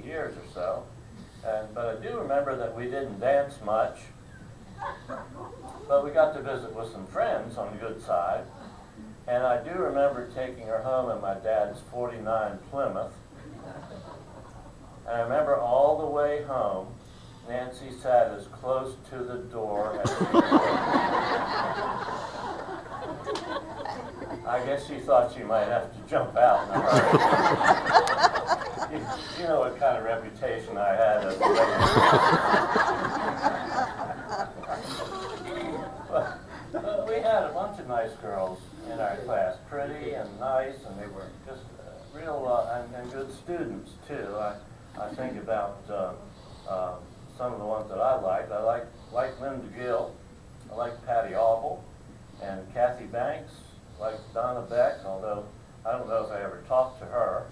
years or so. But I do remember that we didn't dance much, but we got to visit with some friends on the good side. And I do remember taking her home in my dad's 49 Plymouth. And I remember all the way home, Nancy sat as close to the door as she could. I guess she thought she might have to jump out in a hurry. You know what kind of reputation I had as a lady. We had a bunch of nice girls in our class, pretty and nice, and they were just real and good students too. I think about some of the ones that I liked. I liked Linda Gill. I liked Patty Auble and Kathy Banks. I liked Donna Beck, although I don't know if I ever talked to her.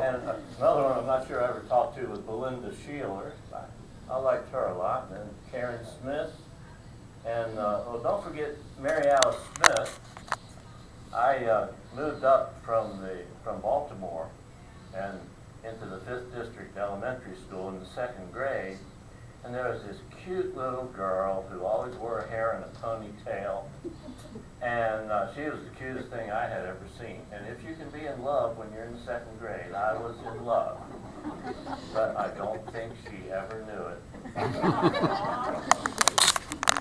And another one I'm not sure I ever talked to was Belinda Sheeler. I liked her a lot. And Karen Smith. And don't forget Mary Alice Smith. I moved up from Baltimore and into the 5th District Elementary School in the 2nd grade, and there was this cute little girl who always wore her hair in a ponytail, and she was the cutest thing I had ever seen. And if you can be in love when you're in the 2nd grade, I was in love, but I don't think she ever knew it.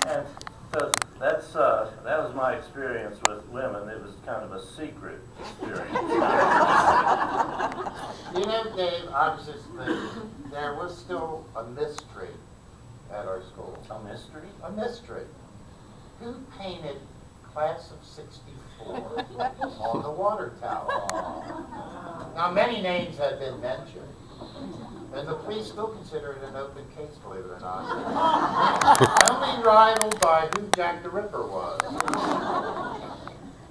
And so that was my experience with women. It was kind of a secret experience. You know, Dave, I was just thinking, there was still a mystery at our school. A mystery? A mystery. Who painted Class of '64 on the water tower? Now, many names have been mentioned, and the police still consider it an open case, believe it or not. Only rivaled by who Jack the Ripper was.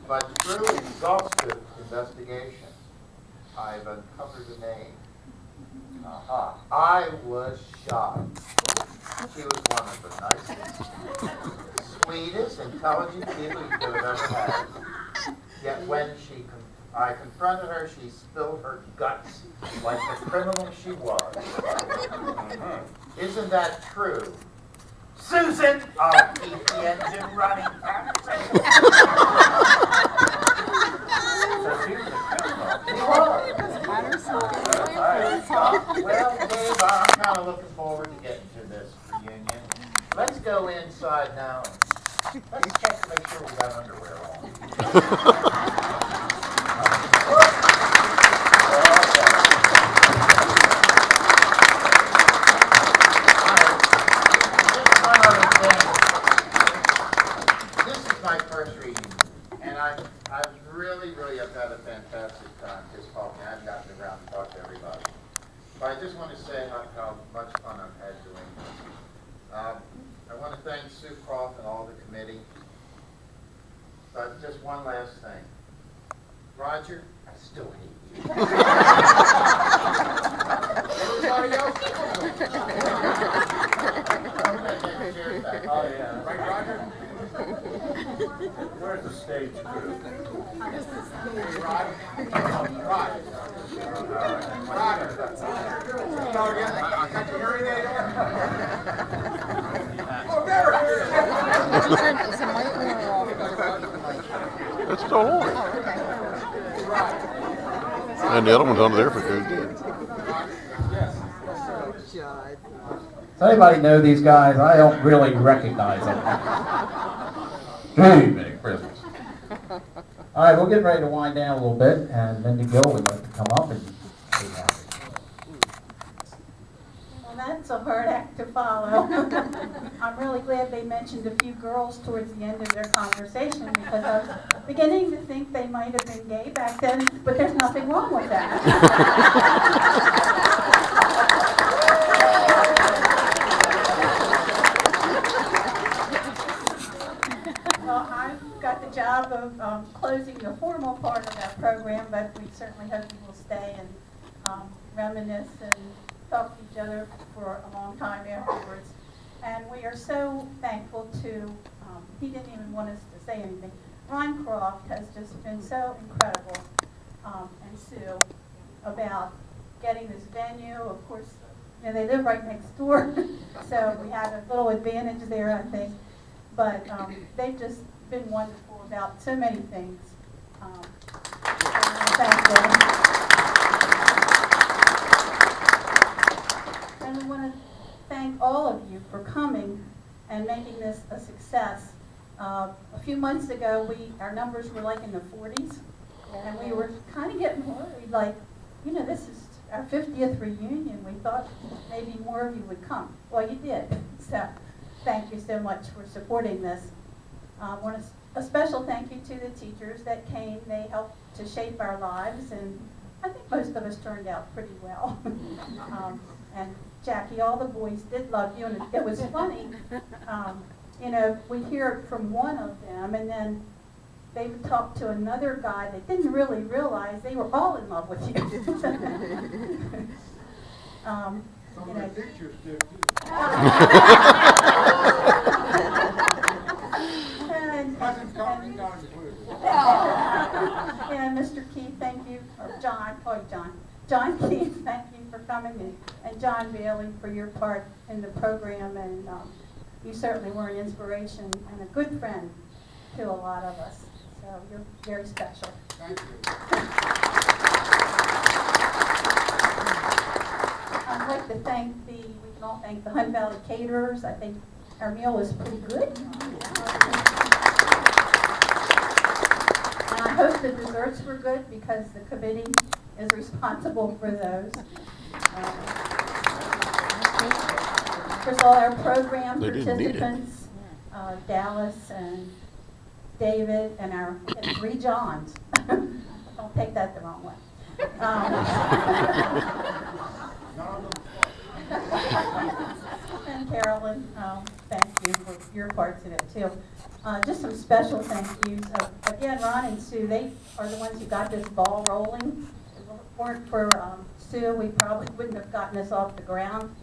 But through exhaustive investigation, I've uncovered a name. Aha. I was shocked. She was one of the nicest, sweetest, intelligent people you could have ever had. Yet when I confronted her, she spilled her guts like the criminal she was. Isn't that true? Susan, I'll keep the engine running. So she was a criminal. She was. Well, Dave, I'm kind of looking forward to getting to this reunion. Let's go inside now and let's check to make sure we got underwear on. One other thing. This is my first reading, and I've had a fantastic time just talking. I haven't gotten around to talk to everybody. But I just want to say how much fun I've had doing this. I want to thank Sue Croft and all the committee. But just one last thing. Roger, I still hate you. Everybody else? I'm going to get cheers back. Oh, yeah. Right, Roger? Where's the stage crew? Roger. Roger. I got your hearing aid on. Oh, there it is. It's still on. And the other one's under there for good. Does anybody know these guys? I don't really recognize them. Too many prisoners. All right, we're getting ready to wind down a little bit, and Linda Gill would like to come up and say that. Well, that's a hard act to follow. I'm really glad they mentioned a few girls towards the end of their conversation, because I was beginning to think they might have been gay back then, but there's nothing wrong with that. Well, I've got the job of closing the formal part of that program, but we certainly hope you will stay and reminisce and talk to each other for a long time afterwards. And we are so thankful to, he didn't even want us to say anything, Ron Croft has just been so incredible, and Sue, about getting this venue. Of course, they live right next door, so we had a little advantage there, I think. But they've just been wonderful about so many things. Thank them. And we want to thank all of you for coming and making this a success. A few months ago, our numbers were like in the 40s, and we were kind of getting worried, like, this is our 50th reunion. We thought maybe more of you would come. Well, you did. So thank you so much for supporting this. A special thank you to the teachers that came. They helped to shape our lives, and I think most of us turned out pretty well. And Jackie, all the boys did love you, and it was funny. We'd hear it from one of them, and then they would talk to another guy that didn't really realize they were all in love with you. Some of the pictures did too. Cousins Company not included. And Mr. Keith, thank you, or John, John Keith, thank you for coming, and John Bailey for your part in the program, and you certainly were an inspiration and a good friend to a lot of us, so you're very special. Thank you. I'd like to thank we can all thank the Hunt Valley caterers. I think our meal was pretty good. And I hope the desserts were good because the committee is responsible for those. Of course, all our program They didn't need it. participants, Dallas and David, and our 3 Johns. Don't take that the wrong way. And Carolyn, thank you for your parts in it too. Just some special thank yous. Again, Ron and Sue, they are the ones who got this ball rolling. If it weren't for Sue, we probably wouldn't have gotten this off the ground.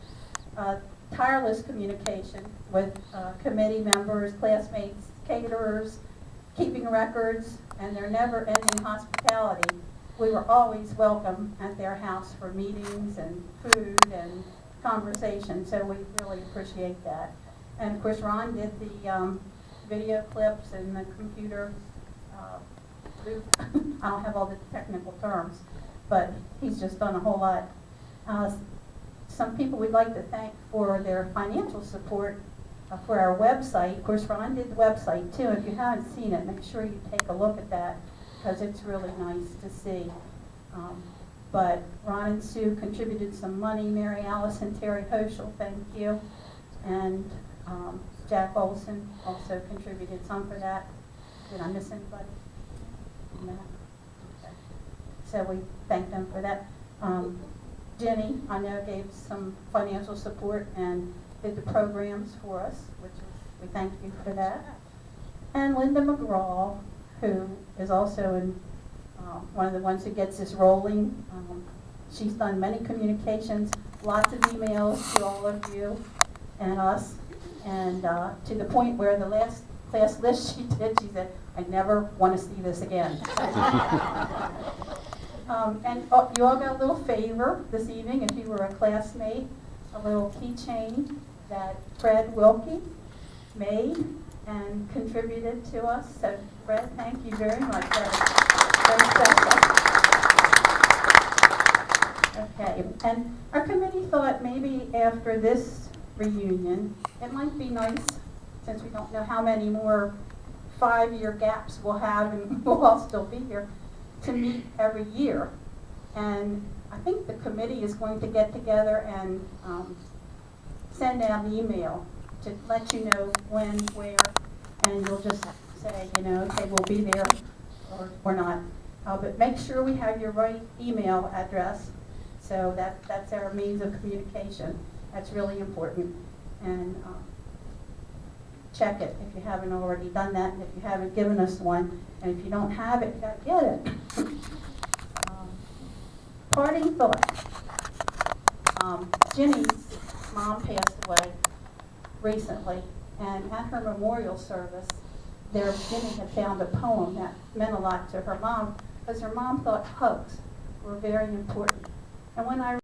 Tireless communication with committee members, classmates, caterers, keeping records, and their never-ending hospitality. We were always welcome at their house for meetings and food and conversation, so we really appreciate that. And of course, Ron did the video clips and the computer loop. I don't have all the technical terms, but he's just done a whole lot. Some people we'd like to thank for their financial support for our website. Of course, Ron did the website too. If you haven't seen it, make sure you take a look at that because it's really nice to see. But Ron and Sue contributed some money. Mary Alice and Terry Hoschel, thank you. And Jack Olson also contributed some for that. Did I miss anybody? No? Okay. So we thank them for that. Jenny, I know, gave some financial support and did the programs for us, we thank you for that. And Linda McGraw, who is also one of the ones who gets this rolling. She's done many communications, lots of emails to all of you and us, and to the point where the last class list she did, she said, I never want to see this again. And you all got a little favor this evening if you were a classmate, a little keychain that Fred Wilkie made and contributed to us. So Fred, thank you very much. Very special. Okay, and our committee thought maybe after this reunion, it might be nice, since we don't know how many more 5-year gaps we'll have and we'll all still be here, to meet every year. And I think the committee is going to get together and send out an email to let you know when, where, and you'll just say, okay, we'll be there or not. But make sure we have your right email address, so that's our means of communication. That's really important. And check it if you haven't already done that, and if you haven't given us one, and if you don't have it, you gotta get it. Parting thought. Ginny's mom passed away recently, and at her memorial service, Ginny had found a poem that meant a lot to her mom, because her mom thought hugs were very important. And when I